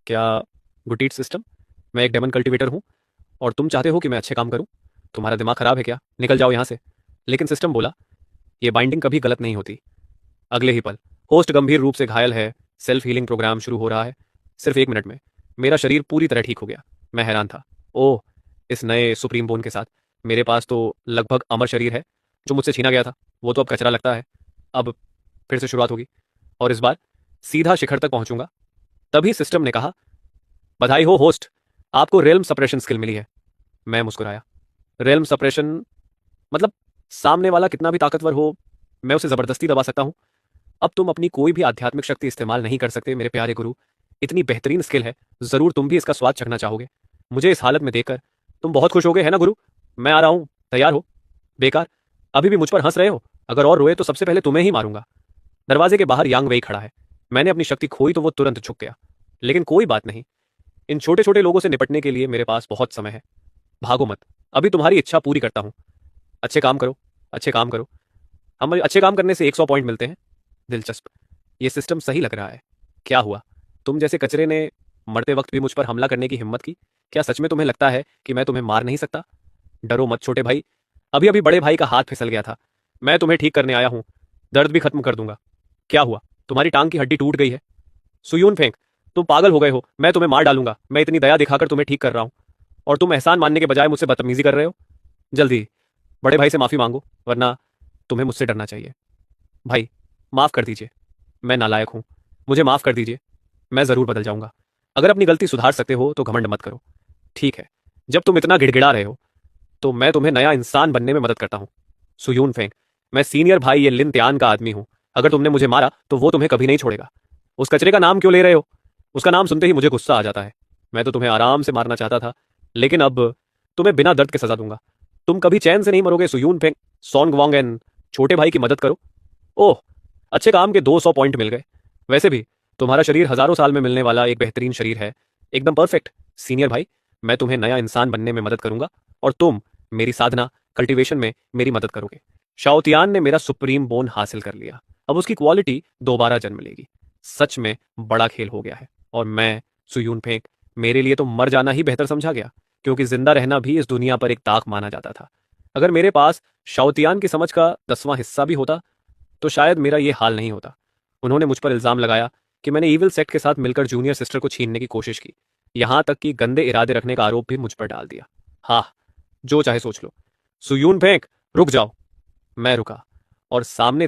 क्या गुड ईट सिस्टम? मैं एक डेमन कल्टीवेटर हूँ और तुम चाहते हो कि मैं अच्छे काम करूँ? तुम्हारा दिमाग खराब है क्या? निकल जाओ यहाँ से। लेकिन सिस्टम बोला, ये बाइंडिंग कभी गलत नहीं होती। अगले ही पल होस्ट गंभीर रूप से घायल है। सेल्फ हीलिंग प्रोग्राम शुरू हो रहा है। सिर्फ 1 मिनट में मेरा शरीर पूरी तरह ठीक हो गया। मैं हैरान था। ओह, इस नए सुप्रीम बोन के साथ मेरे पास तो लगभग अमर शरीर है। जो मुझसे छीना गया था वो तो अब कचरा लगता है। अब फिर से शुरुआत होगी और इस बार सीधा शिखर तक पहुंचूंगा। तभी सिस्टम ने कहा, बधाई हो होस्ट, आपको रेल्म सप्रेशन स्किल मिली है। मैं मुस्कुराया। रेल्म सप्रेशन मतलब सामने वाला कितना भी ताकतवर हो, मैं उसे जबरदस्ती दबा सकता हूं। अब तुम अपनी कोई भी आध्यात्मिक शक्ति इस्तेमाल नहीं कर सकते मेरे प्यारे गुरु। इतनी बेहतरीन स्किल है, जरूर तुम भी इसका स्वाद चखना चाहोगे। मुझे इस हालत में देखकर तुम बहुत खुश होगे, है ना गुरु? मैं आ रहा हूं, तैयार हो? बेकार, अभी भी मुझ पर हंस रहे हो? अगर और रोए तो सबसे पहले तुम्हें ही मारूंगा। दरवाजे के बाहर यांग वेई खड़ा है। मैंने अपनी शक्ति खोई तो वो तुरंत झुक गया। लेकिन कोई बात नहीं, इन छोटे छोटे लोगों से निपटने के लिए मेरे पास बहुत समय है। भागो मत, अभी तुम्हारी इच्छा पूरी करता हूं। अच्छे काम करो, अच्छे काम करो। हम अच्छे काम करने से 100 पॉइंट मिलते हैं। दिलचस्प, ये सिस्टम सही लग रहा है। क्या हुआ? तुम जैसे कचरे ने मरते वक्त भी मुझ पर हमला करने की हिम्मत की? क्या सच में तुम्हें लगता है कि मैं तुम्हें मार नहीं सकता? डरो मत छोटे भाई, अभी अभी बड़े भाई का हाथ फिसल गया था। मैं तुम्हें ठीक करने आया हूं, दर्द भी खत्म कर दूंगा। क्या हुआ? तुम्हारी टांग की हड्डी टूट गई है? सुयून फेंक, तुम पागल हो गए हो। मैं तुम्हें मार डालूंगा। मैं इतनी दया दिखाकर तुम्हें ठीक कर रहा हूं और तुम एहसान मानने के बजाय मुझसे बदतमीजी कर रहे हो। जल्दी बड़े भाई से माफी मांगो, वरना तुम्हें मुझसे डरना चाहिए। भाई, माफ कर दीजिए, मैं नालायक हूं। मुझे माफ कर दीजिए, मैं जरूर बदल जाऊंगा। अगर अपनी गलती सुधार सकते हो तो घमंड मत करो। ठीक है, जब तुम इतना गिड़गिड़ा रहे हो तो मैं तुम्हें नया इंसान बनने में मदद करता हूं। सुयून फेंग, मैं सीनियर भाई ये लिन त्यान का आदमी हूं। अगर तुमने मुझे मारा तो वो तुम्हें कभी नहीं छोड़ेगा। उस कचरे का नाम क्यों ले रहे हो? उसका नाम सुनते ही मुझे गुस्सा आ जाता है। मैं तो तुम्हें आराम से मारना चाहता था, लेकिन अब तुम्हें बिना दर्द के सजा दूंगा। तुम कभी चैन से नहीं मरोगे सुयून फेंग। सॉन्ग वांग एन, छोटे भाई की मदद करो। ओह, अच्छे काम के 200 पॉइंट मिल गए। वैसे भी तुम्हारा शरीर हजारों साल में मिलने वाला एक बेहतरीन शरीर है। एकदम परफेक्ट। सीनियर भाई, मैं तुम्हें नया इंसान बनने में मदद करूंगा और तुम मेरी साधना कल्टीवेशन में मेरी मदद करोगे। शाओतियान ने मेरा सुप्रीम बोन हासिल कर लिया। अब उसकी क्वालिटी दोबारा जन्म लेगी। सच में बड़ा खेल हो गया है और मैं, सुयून फेंक, मेरे लिए तो मर जाना ही बेहतर समझा गया, क्योंकि जिंदा रहना भी इस दुनिया पर एक ताक माना जाता था। अगर मेरे पास शाओतियान की समझ का 10वां हिस्सा भी होता तो शायद मेरा ये हाल नहीं होता। उन्होंने मुझ पर इल्जाम लगाया कि मैंने ईविल सेक्ट के साथ मिलकर जूनियर सिस्टर को छीनने की कोशिश की। यहां तक कि गंदे इरादे रखने का आरोप भी मुझ पर डाल दिया। हाँ, जो चाहे सोच लो। सुयून फेंक, रुक जाओ। मैं रुका और सामने